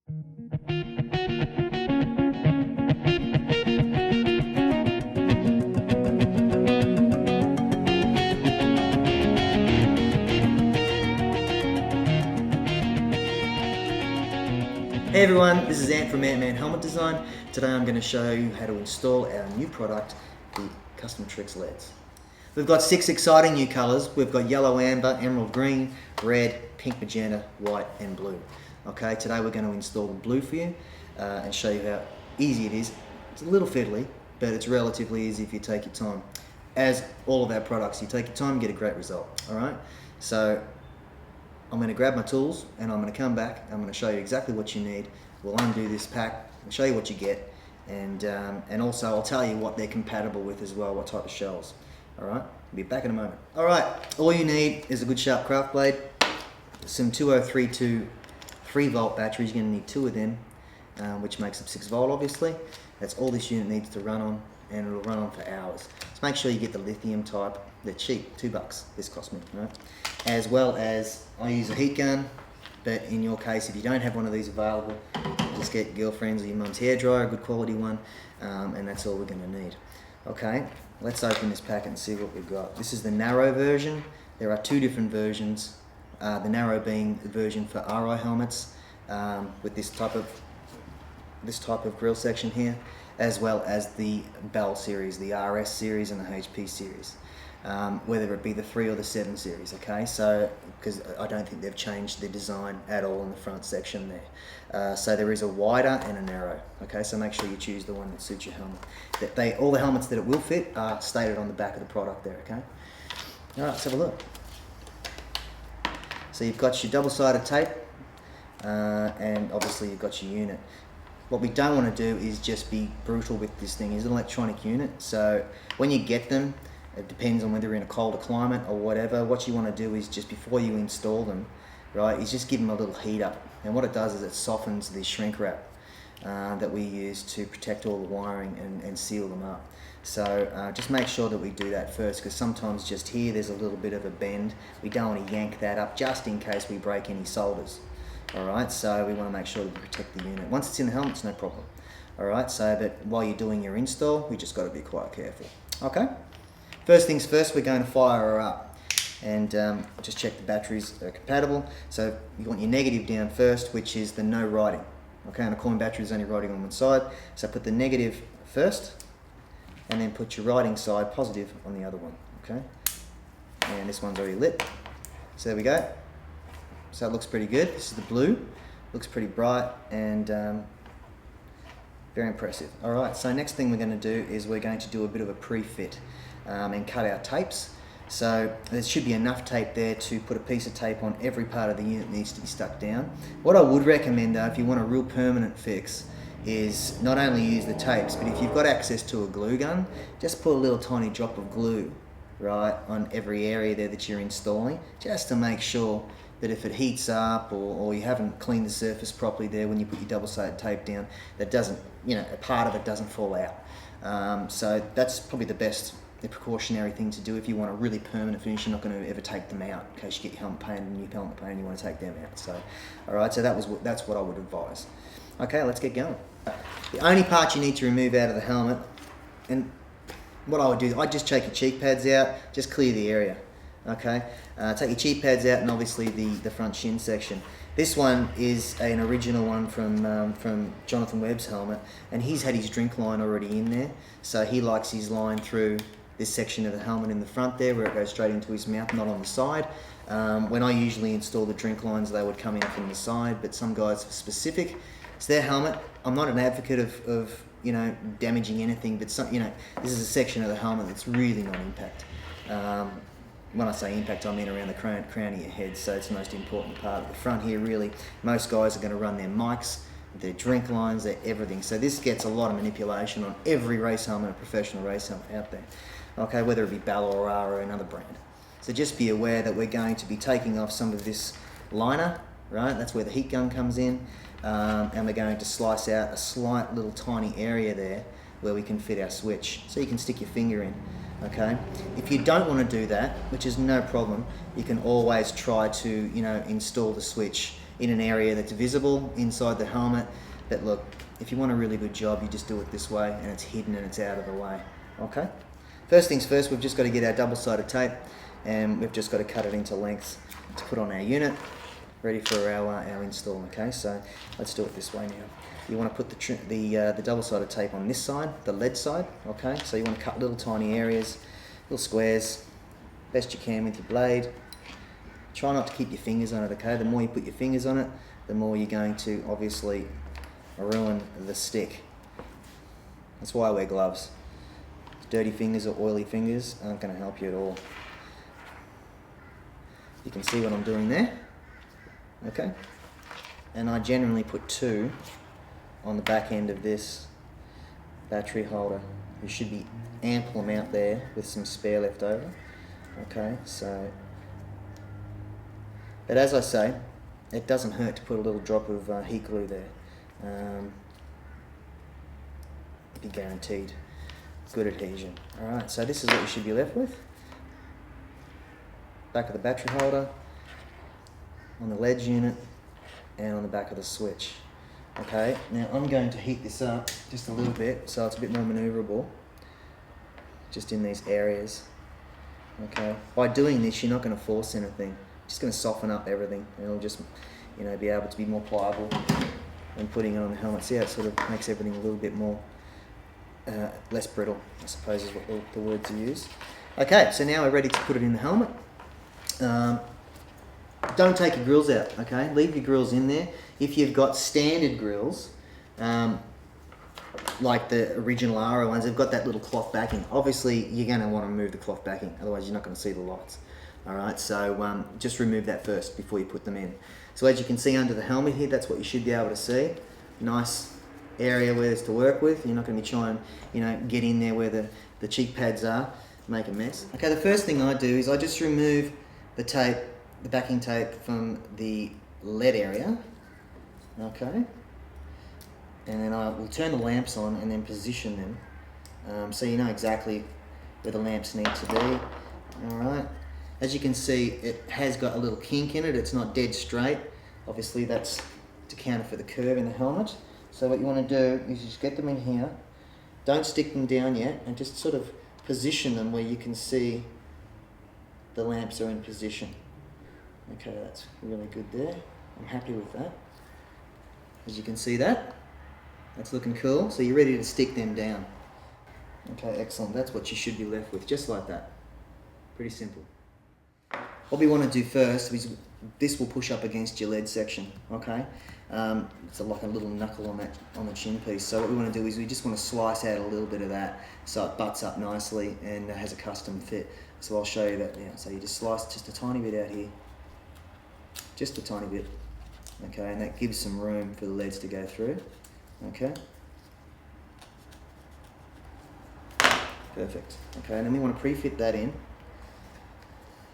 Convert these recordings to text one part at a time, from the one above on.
Hey everyone, this is Ant from Antman Helmet Design. Today I'm going to show you how to install our new product, the Custom Trix LEDZ. We've got 6 exciting new colours. We've got yellow, amber, emerald green, red, pink, magenta, white and blue. Okay, today we're going to install the blue for you and show you how easy it is. It's a little fiddly, but it's relatively easy if you take your time. As all of our products, you take your time and get a great result. Alright, so I'm going to grab my tools and I'm going to come back. I'm going to show you exactly what you need. We'll undo this pack, I'll show you what you get, and also I'll tell you what they're compatible with as well, what type of shells. Alright, I'll be back in a moment. Alright, all you need is a good sharp craft blade, some 2032 3-volt batteries. You're going to need 2 of them, which makes up 6 volt obviously. That's all this unit needs to run on, and it'll run on for hours. So make sure you get the lithium type. They're cheap, $2 this cost me, right? As well as I use a heat gun, but in your case, if you don't have one of these available, just get your girlfriend's or your mum's hairdryer, a good quality one, and that's all we're going to need. Okay, let's open this packet and see what we've got. This is the narrow version. There are 2 different versions. The narrow being the version for RI helmets with this type of grill section here, as well as the Bell series, the RS series and the HP series. Whether it be the 3 or the 7 series, okay? So, because I don't think they've changed the design at all in the front section there. So there is a wider and a narrow, okay? So make sure you choose the one that suits your helmet. All the helmets that it will fit are stated on the back of the product there, okay? All right, let's have a look. So you've got your double-sided tape, and obviously you've got your unit. What we don't want to do is just be brutal with this thing. It's an electronic unit, so when you get them, it depends on whether you're in a colder climate or whatever. What you want to do is just before you install them, right, is just give them a little heat up. And what it does is it softens the shrink wrap that we use to protect all the wiring and seal them up. So just make sure that we do that first, because sometimes just here there's a little bit of a bend. We don't want to yank that up just in case we break any solders. Alright, so we want to make sure that we protect the unit. Once it's in the helmet, it's no problem. Alright, so but while you're doing your install, we just got to be quite careful. Okay? First things first, we're going to fire her up and just check the batteries are compatible. So you want your negative down first, which is the no writing. Okay, and a coin battery is only writing on one side. So put the negative first and then put your writing side positive on the other one. Okay, and this one's already lit. So there we go. So it looks pretty good. This is the blue. Looks pretty bright and very impressive. Alright, so next thing we're going to do is we're going to do a bit of a pre-fit. And cut our tapes. So there should be enough tape there to put a piece of tape on every part of the unit that needs to be stuck down. What I would recommend though, if you want a real permanent fix, is not only use the tapes, but if you've got access to a glue gun, just put a little tiny drop of glue, right, on every area there that you're installing, just to make sure that if it heats up or you haven't cleaned the surface properly there when you put your double-sided tape down, that doesn't, a part of it doesn't fall out. So that's probably the precautionary thing to do if you want a really permanent finish. You're not going to ever take them out in case you get your helmet painted and new helmet paint and you want to take them out. So, alright, so that's what I would advise. Okay, let's get going. The only part you need to remove out of the helmet, and what I would do, I'd just take your cheek pads out, just clear the area. Okay, take your cheek pads out and obviously the front shin section. This one is an original one from Jonathan Webb's helmet, and he's had his drink line already in there, so he likes his line through this section of the helmet in the front there where it goes straight into his mouth, not on the side. When I usually install the drink lines, they would come in from the side, but some guys are specific. It's their helmet. I'm not an advocate of damaging anything, but this is a section of the helmet that's really not impact. When I say impact, I mean around the crown of your head, so it's the most important part. At the front here, really, most guys are going to run their mics, their drink lines, their everything. So this gets a lot of manipulation on every race helmet, a professional race helmet out there. Okay, whether it be Bell or another brand. So just be aware that we're going to be taking off some of this liner, right? That's where the heat gun comes in, and we're going to slice out a slight little tiny area there where we can fit our switch, so you can stick your finger in. Okay, if you don't want to do that, which is no problem, you can always try to install the switch in an area that's visible inside the helmet. But look, if you want a really good job, you just do it this way, and it's hidden and it's out of the way. Okay? First things first, we've just got to get our double-sided tape, and we've just got to cut it into lengths to put on our unit, ready for our install. Okay, so let's do it this way now. You want to put the double-sided tape on this side, the lead side. Okay, so you want to cut little tiny areas, little squares, best you can with your blade. Try not to keep your fingers on it. Okay, the more you put your fingers on it, the more you're going to obviously ruin the stick. That's why I wear gloves. Dirty fingers or oily fingers aren't going to help you at all. You can see what I'm doing there. Okay, and I generally put 2 on the back end of this battery holder. There should be ample amount there with some spare left over. Okay, so, but as I say, it doesn't hurt to put a little drop of heat glue there. Be guaranteed good adhesion. Alright, so this is what you should be left with. Back of the battery holder, on the LEDZ unit, and on the back of the switch. Okay, now I'm going to heat this up just a little bit so it's a bit more maneuverable, just in these areas. Okay, by doing this you're not going to force anything, just going to soften up everything, and it'll just, you know, be able to be more pliable when putting it on the helmet. See how it sort of makes everything a little bit more less brittle, I suppose is what the words are used. Okay, so now we're ready to put it in the helmet. Don't take your grills out, okay? Leave your grills in there. If you've got standard grills, like the original Ara ones, they've got that little cloth backing. Obviously, you're going to want to remove the cloth backing, otherwise you're not going to see the lights. Alright, so just remove that first before you put them in. So as you can see under the helmet here, that's what you should be able to see. Nice area where there's to work with. You're not going to be trying, you know, get in there where the cheek pads are, make a mess. Okay, the first thing I do is I just remove the tape, the backing tape from the LED area. Okay, and then I will turn the lamps on and then position them so you know exactly where the lamps need to be. Alright, as you can see, it has got a little kink in it. It's not dead straight. Obviously that's to counter for the curve in the helmet. So what you want to do is just get them in here, don't stick them down yet, and just sort of position them where you can see the lamps are in position. Okay, that's really good there. I'm happy with that. As you can see that, that's looking cool. So you're ready to stick them down. Okay, excellent. That's what you should be left with, just like that. Pretty simple. What we want to do first is this will push up against your lead section, okay? It's like a little knuckle on the chin piece. So what we want to do is we just want to slice out a little bit of that so it butts up nicely and has a custom fit. So I'll show you that now. So you just slice just a tiny bit out here, just a tiny bit, okay? And that gives some room for the leads to go through, okay? Perfect. Okay, and then we want to pre-fit that in.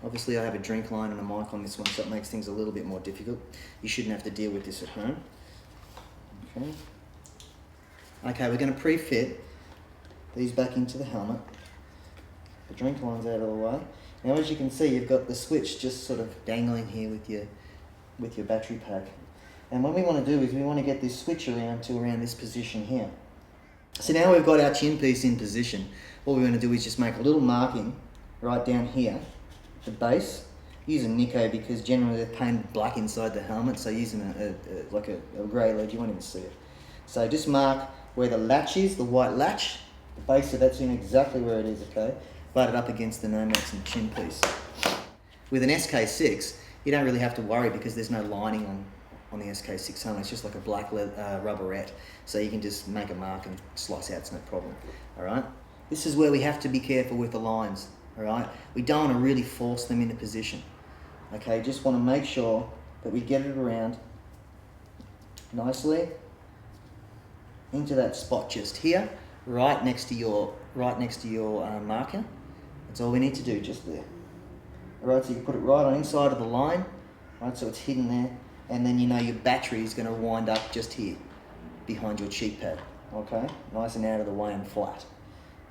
Obviously I have a drink line and a mic on this one, so it makes things a little bit more difficult. You shouldn't have to deal with this at home. Okay, okay, we're going to pre-fit these back into the helmet. The drink line's out of the way. Now as you can see, you've got the switch just sort of dangling here with your battery pack. And what we want to do is we want to get this switch around to around this position here. So now we've got our chin piece in position. What we're going to do is just make a little marking right down here, the base, using Nico because generally they're painted black inside the helmet, so using like a grey lead, you won't even see it. So just mark where the latch is, the white latch, the base of that's in exactly where it is, okay? Butt it up against the Nomax and chin piece. With an SK6, you don't really have to worry because there's no lining on the SK6 helmet. It's just like a black rubberette, so you can just make a mark and slice out, it's no problem, all right? This is where we have to be careful with the lines. All right, we don't want to really force them into position. Okay, just want to make sure that we get it around nicely into that spot just here, right next to your marker. That's all we need to do, just there. All right, so you put it right on inside of the line, right, so it's hidden there, and then you know your battery is going to wind up just here, behind your cheek pad. Okay, nice and out of the way and flat.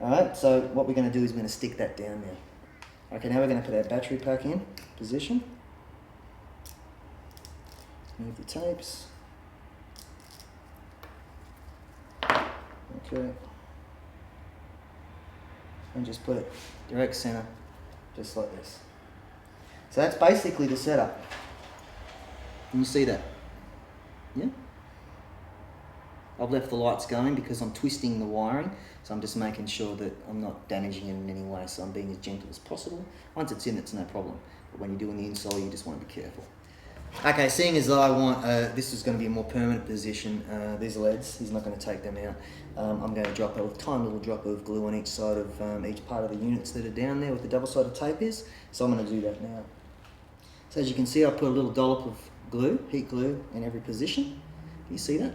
Alright, so what we're going to do is we're going to stick that down there. Okay, now we're going to put our battery pack in position. Move the tapes. Okay. And just put it direct center, just like this. So that's basically the setup. Can you see that? Yeah? I've left the lights going because I'm twisting the wiring, so I'm just making sure that I'm not damaging it in any way, so I'm being as gentle as possible. Once it's in, it's no problem. But when you're doing the install, you just want to be careful. Okay, seeing as though I want, this is going to be a more permanent position, these LEDs, he's not going to take them out. I'm going to drop a tiny little drop of glue on each side of each part of the units that are down there with the double-sided tape is, so I'm going to do that now. So as you can see, I put a little dollop of glue, heat glue, in every position. Can you see that?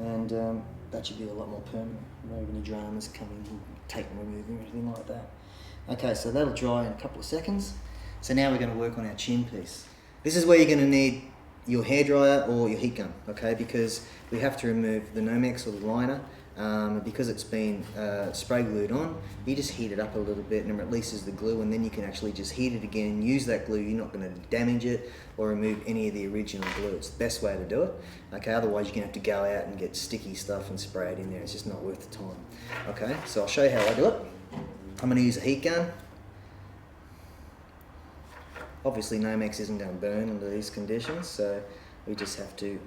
And that should be a lot more permanent. No any dramas coming, tape and removing, or anything like that. Okay, so that'll dry in a couple of seconds. So now we're going to work on our chin piece. This is where you're going to need your hairdryer or your heat gun, okay? Because we have to remove the Nomex or the liner. Because it's been spray glued on, you just heat it up a little bit and it releases the glue, and then you can actually just heat it again and use that glue. You're not going to damage it or remove any of the original glue. It's the best way to do it, okay? Otherwise you're going to have to go out and get sticky stuff and spray it in there. It's just not worth the time, okay? So I'll show you how I do it. I'm going to use a heat gun. Obviously Nomex isn't going to burn under these conditions, so we just have to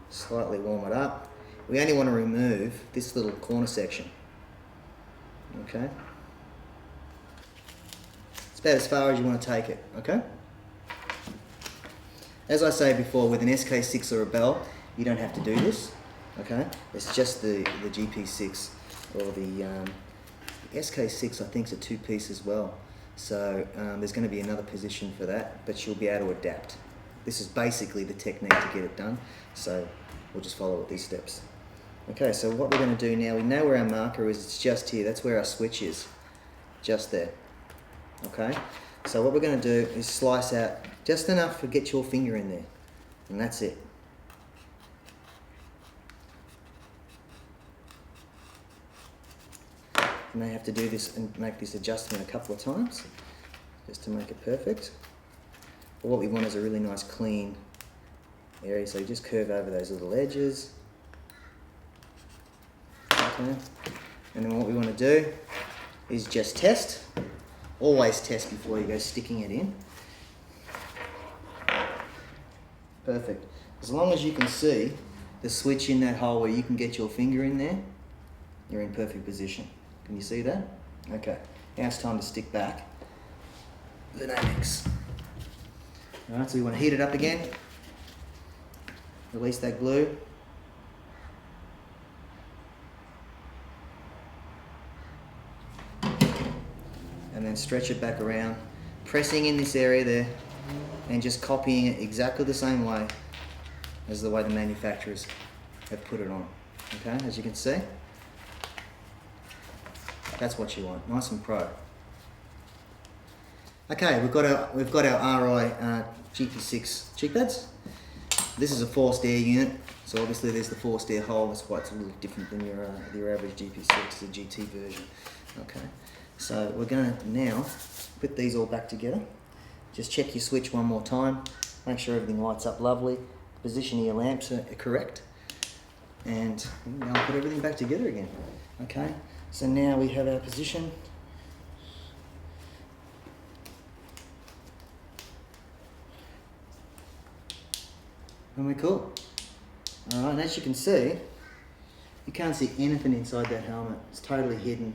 slightly warm it up. We only want to remove this little corner section, okay? It's about as far as you want to take it, okay? As I say before, with an SK6 or a Bell, you don't have to do this, okay? It's just the GP6 or the SK6, I think, is a two-piece as well. So there's going to be another position for that, but you'll be able to adapt. This is basically the technique to get it done, so we'll just follow these steps. Okay, so what we're going to do now, we know where our marker is, it's just here, that's where our switch is, just there. Okay, so what we're going to do is slice out just enough to get your finger in there, and that's it. You may have to do this and make this adjustment a couple of times, just to make it perfect. But what we want is a really nice clean area, so you just curve over those little edges. Okay. And then what we want to do is just test. Always test before you go sticking it in. Perfect. As long as you can see the switch in that hole where you can get your finger in there, you're in perfect position. Can you see that? Okay, now it's time to stick back the Nomex. Alright, so we want to heat it up again. Release that glue. And then stretch it back around, pressing in this area there and just copying it exactly the same way as the way the manufacturers have put it on. Okay, as you can see. That's what you want, nice and pro. Okay, we've got our RI GP6 cheek pads. This is a forced air unit, so obviously there's the forced air hole. That's why it's a little different than your average GP6, the GT version. Okay, so we're going to now put these all back together. Just check your switch one more time. Make sure everything lights up lovely. The position of your lamps are correct, and now put everything back together again. Okay. So now we have our position. And we're cool. Alright, and as you can see, you can't see anything inside that helmet. It's totally hidden.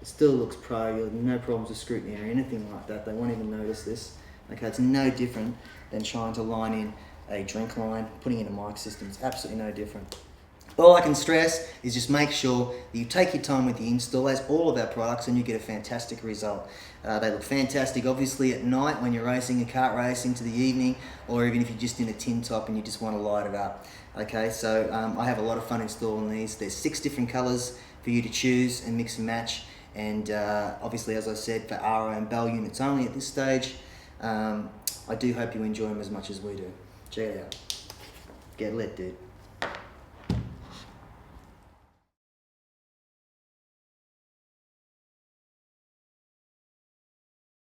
It still looks pro. You'll have no problems with scrutiny or anything like that. They won't even notice this. Okay, it's no different than trying to line in a drink line, putting in a mic system. It's absolutely no different. All I can stress is just make sure that you take your time with the install, as all of our products, and you get a fantastic result. They look fantastic, obviously, at night when you're racing a kart race into the evening, or even if you're just in a tin top and you just want to light it up. Okay, so I have a lot of fun installing these. There's 6 different colours for you to choose and mix and match. And obviously, as I said, for RO and Bell units only at this stage. I do hope you enjoy them as much as we do. Check it out. Get lit, dude.